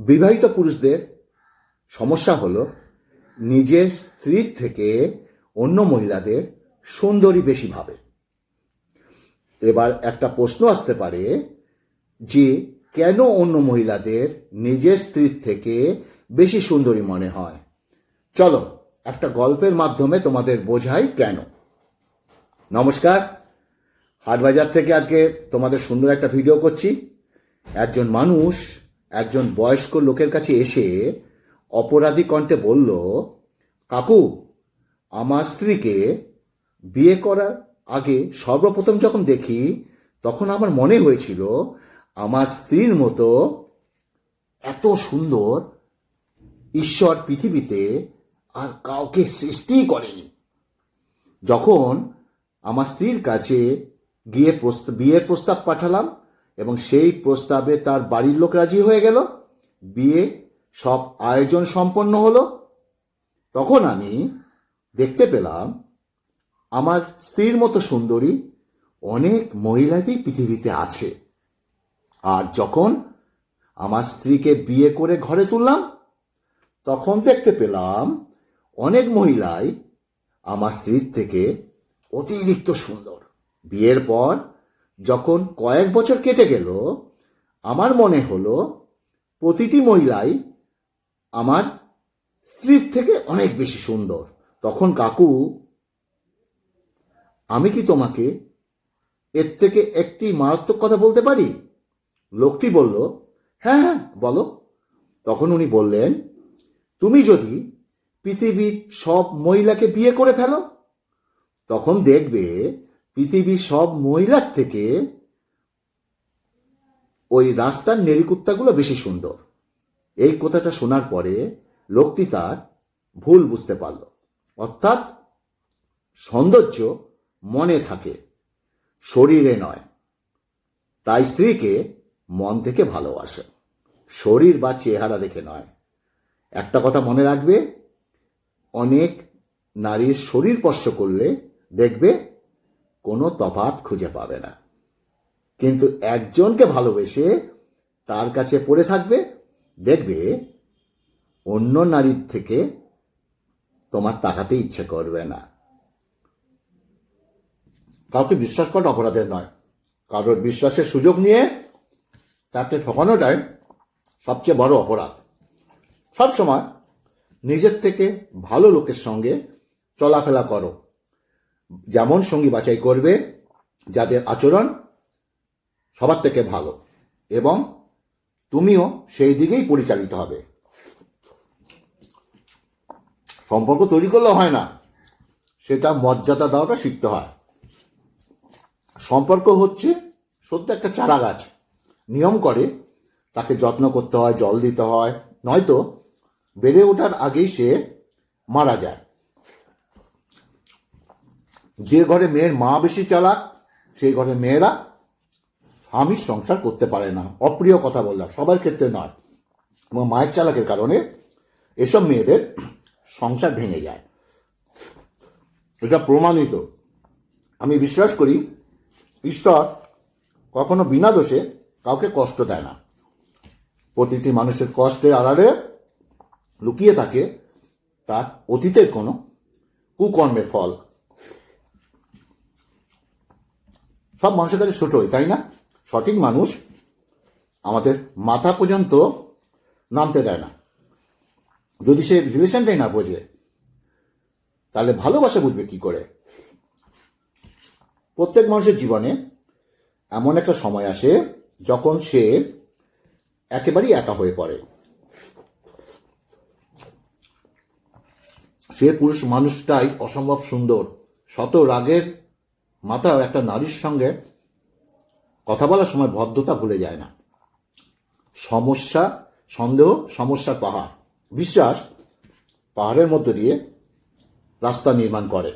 বিবাহিত পুরুষদের সমস্যা হলো নিজের স্ত্রীর থেকে অন্য মহিলাদের সুন্দরী বেশি ভাবে। এবার একটা প্রশ্ন আসতে পারে যে কেন অন্য মহিলাদের নিজের স্ত্রীর থেকে বেশি সুন্দরী মনে হয়। চলো একটা গল্পের মাধ্যমে তোমাদের বোঝাই কেন। নমস্কার, হাটবাজার থেকে আজকে তোমাদের সুন্দর একটা ভিডিও করছি। একজন মানুষ একজন বয়স্ক লোকের কাছে এসে অপরাধী কণ্ঠে বলল, কাকু, আমার স্ত্রীকে বিয়ে করার আগে সর্বপ্রথম যখন দেখি তখন আমার মনে হয়েছিল আমার স্ত্রীর মতো এত সুন্দর ঈশ্বর পৃথিবীতে আর কাউকে সৃষ্টিই করেনি। যখন আমার স্ত্রীর কাছে গিয়ে বিয়ের প্রস্তাব পাঠালাম এবং সেই প্রস্তাবে তার বাড়ির লোক রাজি হয়ে গেল, বিয়ে সব আয়োজন সম্পন্ন হলো, তখন আমি দেখতে পেলাম আমার স্ত্রীর মতো সুন্দরী অনেক মহিলাতেই পৃথিবীতে আছে। আর যখন আমার স্ত্রীকে বিয়ে করে ঘরে তুললাম তখন দেখতে পেলাম অনেক মহিলাই আমার স্ত্রীর থেকে অতিরিক্ত সুন্দর। বিয়ের পর যখন কয়েক বছর কেটে গেল আমার মনে হলো প্রতিটি মহিলাই আমার স্ত্রীর থেকে অনেক বেশি সুন্দর। তখন কাকু, আমি কি তোমাকে এর থেকে একটি মারাত্মক কথা বলতে পারি? লোকটি বলল, হ্যাঁ হ্যাঁ বলো। তখন উনি বললেন, তুমি যদি পৃথিবীর সব মহিলাকে বিয়ে করে ফেলো তখন দেখবে পৃথিবীর সব মহিলার থেকে ওই রাস্তার নেড়িকুত্তাগুলো বেশি সুন্দর। এই কথাটা শোনার পরে লোকটি তার ভুল বুঝতে পারল। অর্থাৎ সৌন্দর্য মনে থাকে, শরীরে নয়। তাই স্ত্রীকে মন থেকে ভালোবাসে, শরীর বা চেহারা দেখে নয়। একটা কথা মনে রাখবে, অনেক নারীর শরীর স্পর্শ করলে দেখবে কোনো তফাৎ খুঁজে পাবে না, কিন্তু একজনকে ভালোবেসে তার কাছে পড়ে থাকবে, দেখবে অন্য নারীর থেকে তোমার তাকাতে ইচ্ছে করবে না। কাউকে বিশ্বাস করা অপরাধের নয়, কারোর বিশ্বাসের সুযোগ নিয়ে তাকে ঠকানোটাই সবচেয়ে বড় অপরাধ। সবসময় নিজের থেকে ভালো লোকের সঙ্গে চলাফেরা করো, যেমন সঙ্গী বাছাই করবে যাদের আচরণ সবার থেকে ভালো, এবং তুমিও সেই দিকেই পরিচালিত হবে। সম্পর্ক তৈরি করলে হয় না, সেটা মর্যাদা দেওয়াটা শিখতে হয়। সম্পর্ক হচ্ছে সত্য একটা চারা গাছ, নিয়ম করে তাকে যত্ন করতে হয়, জল দিতে হয়, নয়তো বেড়ে ওঠার আগেই সে মারা যায়। যে ঘরে মেয়ের মা বেশি চালাক সেই ঘরে মেয়েরা স্বামীর সংসার করতে পারে না। অপ্রিয় কথা বললাম, সবার ক্ষেত্রে নয়, এবং মায়ের চালাকের কারণে এসব মেয়েদের সংসার ভেঙে যায়, এটা প্রমাণিত। আমি বিশ্বাস করি ঈশ্বর কখনো বিনা দোষে কাউকে কষ্ট দেয় না। প্রতিটি মানুষের কষ্টের আড়ালে লুকিয়ে থাকে তার অতীতের কোনো কুকর্মের ফল। সব মানুষের কাছে ছোটই, তাই না? সঠিক মানুষ আমাদের মাথা পর্যন্ত নামতে দেয় না। যদি সে রিলেশনটাই না বোঝে তাহলে ভালোবাসা বুঝবে কি করে? প্রত্যেক মানুষের জীবনে এমন একটা সময় আসে যখন সে একেবারেই একা হয়ে পড়ে। সে পুরুষ মানুষটাই অসম্ভব সুন্দর, শত রাগের মাথাও একটা নারীর সঙ্গে কথা বলার সময় ভদ্রতা ভুলে যায় না। সমস্যা, সন্দেহ সমস্যার পাহাড়, বিশ্বাস পাহাড়ের মধ্য দিয়ে রাস্তা নির্মাণ করে।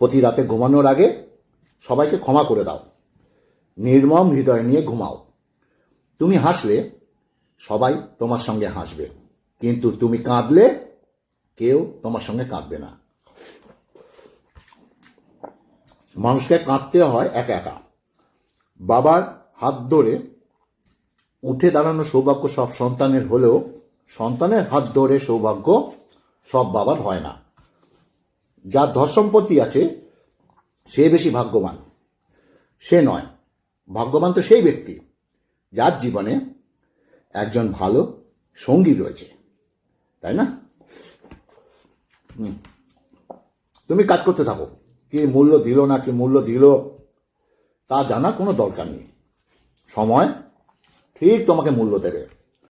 প্রতি রাতে ঘুমানোর আগে সবাইকে ক্ষমা করে দাও, নির্মম হৃদয় নিয়ে ঘুমাও। তুমি হাসলে সবাই তোমার সঙ্গে হাসবে, কিন্তু তুমি কাঁদলে কেউ তোমার সঙ্গে কাঁদবে না। মানুষকে কাঁদতে হয় একা একা। বাবার হাত ধরে উঠে দাঁড়ানো সৌভাগ্য সব সন্তানের হলেও সন্তানের হাত ধরে সৌভাগ্য সব বাবার হয় না। যার ধর সম্পত্তি আছে সে বেশি ভাগ্যবান, সে নয়। ভাগ্যবান তো সেই ব্যক্তি যার জীবনে একজন ভালো সঙ্গী রয়েছে, তাই না? তুমি কাজ করতে থাকো, কি মূল্য দিল না কি মূল্য দিল তা জানার কোনো দরকার নেই। সময় ঠিক তোমাকে মূল্য দেবে।